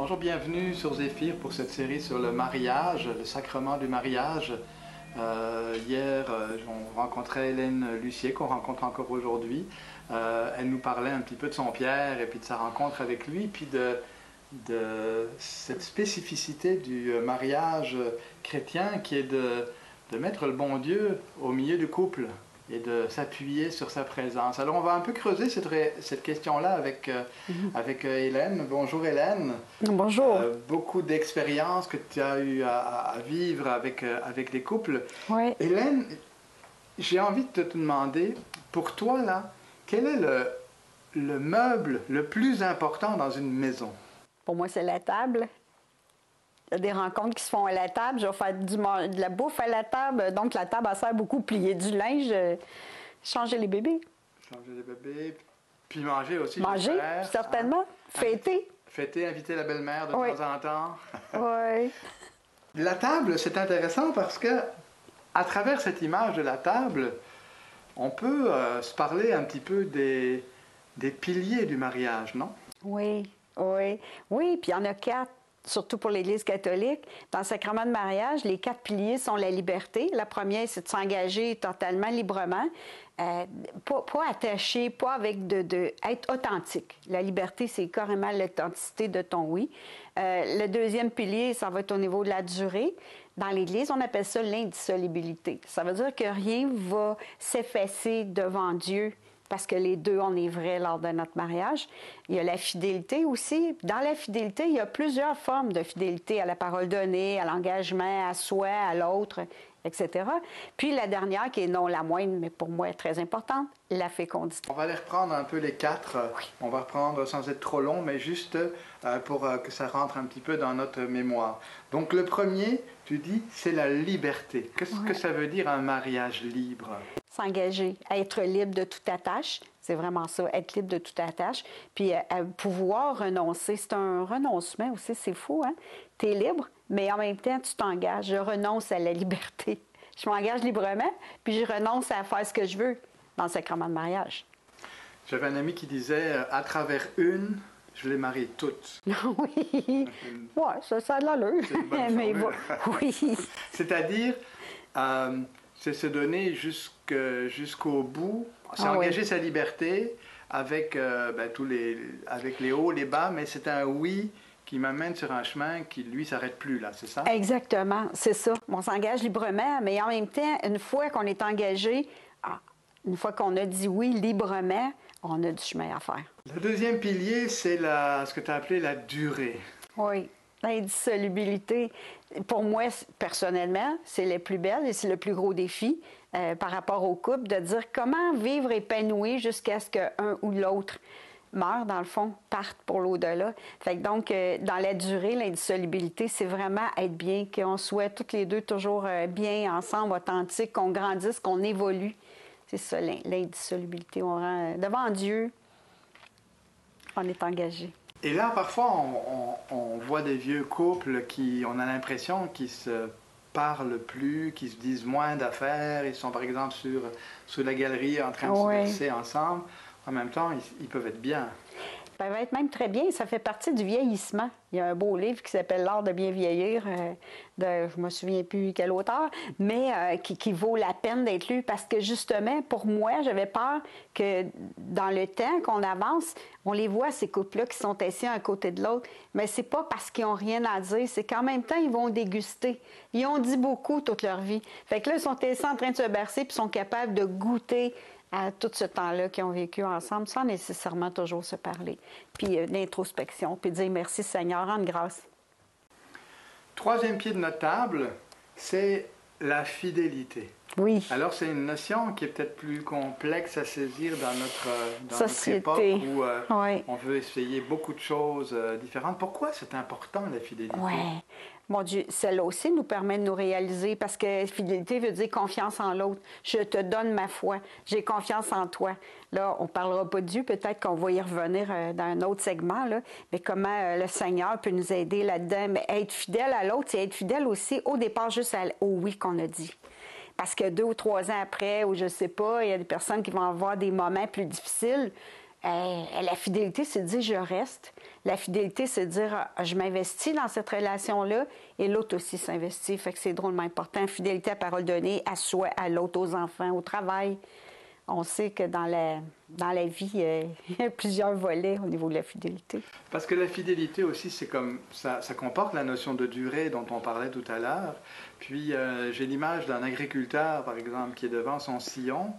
Bonjour, bienvenue sur Zéphyr pour cette série sur le mariage, le sacrement du mariage. Hier, on rencontrait Hélène Lucier, qu'on rencontre encore aujourd'hui. Elle nous parlait un petit peu de son Pierre et puis de sa rencontre avec lui, puis de cette spécificité du mariage chrétien qui est de mettre le bon Dieu au milieu du couple et de s'appuyer sur sa présence. Alors on va un peu creuser cette question-là avec Hélène. Bonjour Hélène. Bonjour. Beaucoup d'expériences que tu as eu à vivre avec les couples. Oui. Hélène, j'ai envie de te demander, pour toi là, quel est le meuble le plus important dans une maison? Pour moi, c'est la table. Il y a des rencontres qui se font à la table. Je vais faire de la bouffe à la table. Donc, la table, elle sert beaucoup. Plier du linge, changer les bébés. Changer les bébés, puis manger aussi. Manger, certainement. Fêter. Fêter, inviter la belle-mère de Oui. temps en temps. Oui. La table, c'est intéressant parce que, à travers cette image de la table, on peut se parler un petit peu des piliers du mariage, non? Oui, oui. Oui, puis il y en a 4. Surtout pour l'Église catholique. Dans le sacrement de mariage, les 4 piliers sont la liberté. La première, c'est de s'engager totalement librement, pas attaché, pas avec être authentique. La liberté, c'est carrément l'authenticité de ton oui. Le deuxième pilier, ça va être au niveau de la durée. Dans l'Église, on appelle ça l'indissolubilité. Ça veut dire que rien ne va s'effacer devant Dieu, parce que les deux, on est vrai lors de notre mariage. Il y a la fidélité aussi. Dans la fidélité, il y a plusieurs formes de fidélité à la parole donnée, à l'engagement, à soi, à l'autre, etc. Puis la dernière, qui est non la moindre, mais pour moi très importante, la fécondité. On va les reprendre un peu les 4. Oui. On va reprendre sans être trop long, mais juste pour que ça rentre un petit peu dans notre mémoire. Donc le premier, tu dis, c'est la liberté. Qu'est-ce que ça veut dire un mariage libre? S'engager, être libre de toute attache, c'est vraiment ça, être libre de toute attache, puis pouvoir renoncer, c'est un renoncement aussi, c'est fou, hein? Tu es libre, mais en même temps, tu t'engages, je renonce à la liberté. Je m'engage librement, puis je renonce à faire ce que je veux dans le sacrement de mariage. J'avais un ami qui disait, à travers une, je les marie toutes. Oui, ouais, ça a de l'allure. C'est une bonne Mais formule. oui. C'est-à-dire, c'est se donner jusqu'au bout, c'est engager sa liberté avec, avec les hauts, les bas, mais c'est un oui qui m'amène sur un chemin qui, lui, s'arrête plus, là, c'est ça? Exactement, c'est ça. On s'engage librement, mais en même temps, une fois qu'on est engagé, une fois qu'on a dit oui librement, on a du chemin à faire. Le deuxième pilier, c'est ce que tu as appelé la durée. Oui, l'indissolubilité. Pour moi, personnellement, c'est le plus belle et c'est le plus gros défi par rapport au couple, de dire comment vivre épanoui jusqu'à ce qu'un ou l'autre meure, dans le fond, parte pour l'au-delà. Fait que donc, dans la durée, l'indissolubilité, c'est vraiment être bien, qu'on soit toutes les deux toujours bien ensemble, authentiques, qu'on grandisse, qu'on évolue. C'est ça, l'indissolubilité. On rend devant Dieu, on est engagé. Et là, parfois, on voit des vieux couples on a l'impression qu'ils se parlent plus, qu'ils se disent moins d'affaires. Ils sont, par exemple, sur la galerie en train de se verser ensemble. En même temps, ils peuvent être bien. Ça va être même très bien. Ça fait partie du vieillissement. Il y a un beau livre qui s'appelle L'art de bien vieillir, je ne me souviens plus quel auteur, mais qui vaut la peine d'être lu parce que justement, pour moi, j'avais peur que dans le temps qu'on avance, on les voit, ces couples-là qui sont assis un à côté de l'autre, mais c'est pas parce qu'ils n'ont rien à dire, c'est qu'en même temps, ils vont déguster. Ils ont dit beaucoup toute leur vie. Fait que là, ils sont assis en train de se bercer puis sont capables de goûter à tout ce temps-là qu'ils ont vécu ensemble, sans nécessairement toujours se parler. Puis l'introspection, puis dire merci Seigneur, rendre grâce. Troisième pied de notre table, c'est la fidélité. Oui. Alors c'est une notion qui est peut-être plus complexe à saisir dans notre époque où on veut essayer beaucoup de choses différentes. Pourquoi c'est important la fidélité? Oui. Mon Dieu, celle-là aussi nous permet de nous réaliser parce que fidélité veut dire confiance en l'autre. Je te donne ma foi. J'ai confiance en toi. Là, on ne parlera pas de Dieu, peut-être qu'on va y revenir dans un autre segment, là, mais comment le Seigneur peut nous aider là-dedans. Mais être fidèle à l'autre, c'est être fidèle aussi au départ juste au oui qu'on a dit. Parce que 2 ou 3 ans après, ou je ne sais pas, il y a des personnes qui vont avoir des moments plus difficiles. La fidélité, c'est de dire je reste. La fidélité, c'est de dire je m'investis dans cette relation-là et l'autre aussi s'investit. Fait que c'est drôlement important. Fidélité à parole donnée, à soi, à l'autre, aux enfants, au travail. On sait que dans la vie, il y a plusieurs volets au niveau de la fidélité. Parce que la fidélité aussi, c'est comme ça comporte la notion de durée dont on parlait tout à l'heure. Puis j'ai l'image d'un agriculteur, par exemple, qui est devant son sillon.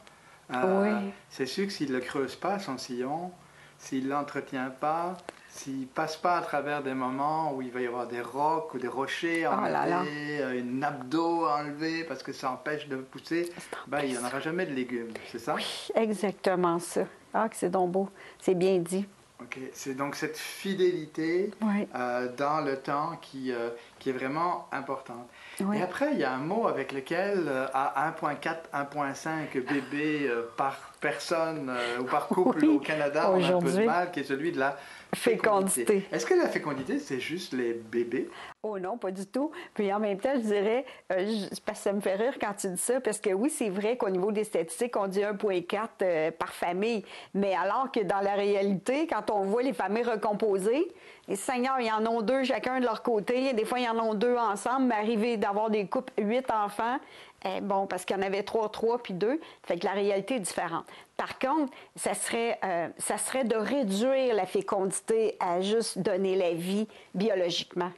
Oui. C'est sûr que s'il ne le creuse pas, son sillon, s'il ne l'entretient pas, s'il ne passe pas à travers des moments où il va y avoir des rocs ou des rochers à enlever, une nappe d'eau à enlever parce que ça empêche de pousser, ben, il n'y en aura jamais de légumes, c'est ça? Oui, exactement ça. Ah, que c'est donc beau. C'est bien dit. OK. C'est donc cette fidélité dans le temps qui est vraiment importante. Oui. Et après, il y a un mot avec lequel, à 1,4, 1,5 bébés par personne ou par couple au Canada, on a un peu de mal, qui est celui de la fécondité. Est-ce que la fécondité, c'est juste les bébés? Oh non, pas du tout. Puis en même temps, je dirais, parce que ça me fait rire quand tu dis ça, parce que oui, c'est vrai qu'au niveau des statistiques, on dit 1,4 par famille. Mais alors que dans la réalité, quand on voit les familles recomposées, les seigneurs, ils en ont 2 chacun de leur côté. Des fois, ils en ont 2 ensemble, mais arriver d'avoir des couples 8 enfants, bon, parce qu'il y en avait 3 puis 2, fait que la réalité est différente. Par contre, ça serait de réduire la fécondité à juste donner la vie biologiquement.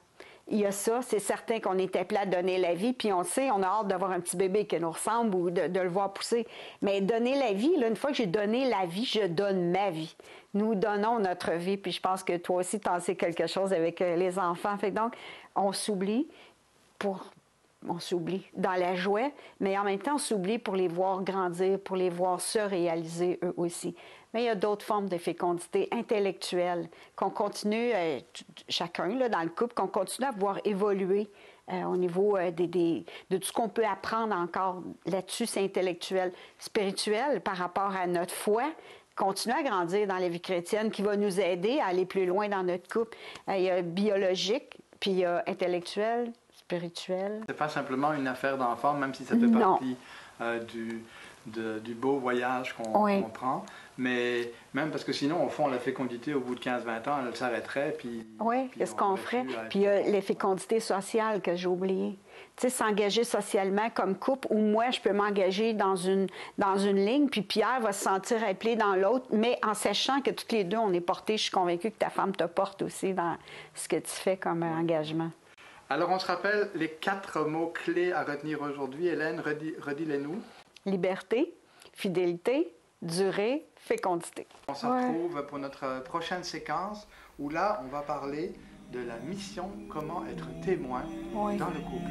Il y a ça, c'est certain qu'on est appelé à donner la vie, puis on sait, on a hâte d'avoir un petit bébé qui nous ressemble ou de le voir pousser. Mais donner la vie, là, une fois que j'ai donné la vie, je donne ma vie. Nous donnons notre vie, puis je pense que toi aussi, tu en sais quelque chose avec les enfants. Fait que donc, on s'oublie dans la joie, mais en même temps, on s'oublie pour les voir grandir, pour les voir se réaliser eux aussi. Mais il y a d'autres formes de fécondité intellectuelle qu'on continue, chacun là, dans le couple, qu'on continue à voir évoluer au niveau de tout ce qu'on peut apprendre encore là-dessus, c'est intellectuel. Spirituel, par rapport à notre foi, continuer à grandir dans la vie chrétienne qui va nous aider à aller plus loin dans notre couple. Il y a biologique, puis il y a intellectuel, spirituel. C'est pas simplement une affaire d'enfant, même si ça fait partie du beau voyage qu'on prend. Mais même parce que sinon, au fond, la fécondité, au bout de 15-20 ans, elle s'arrêterait. Oui, qu'est-ce qu'on ferait? Puis il y a les fécondités sociales que j'ai oubliées. Tu sais, s'engager socialement comme couple, ou moi, je peux m'engager dans une ligne, puis Pierre va se sentir appelé dans l'autre, mais en sachant que toutes les deux, on est portés, je suis convaincue que ta femme te porte aussi dans ce que tu fais comme engagement. Alors, on se rappelle les 4 mots-clés à retenir aujourd'hui. Hélène, redis-les-nous. Liberté, fidélité, durée, fécondité. On se retrouve pour notre prochaine séquence où là, on va parler de la mission, comment être témoin dans le couple.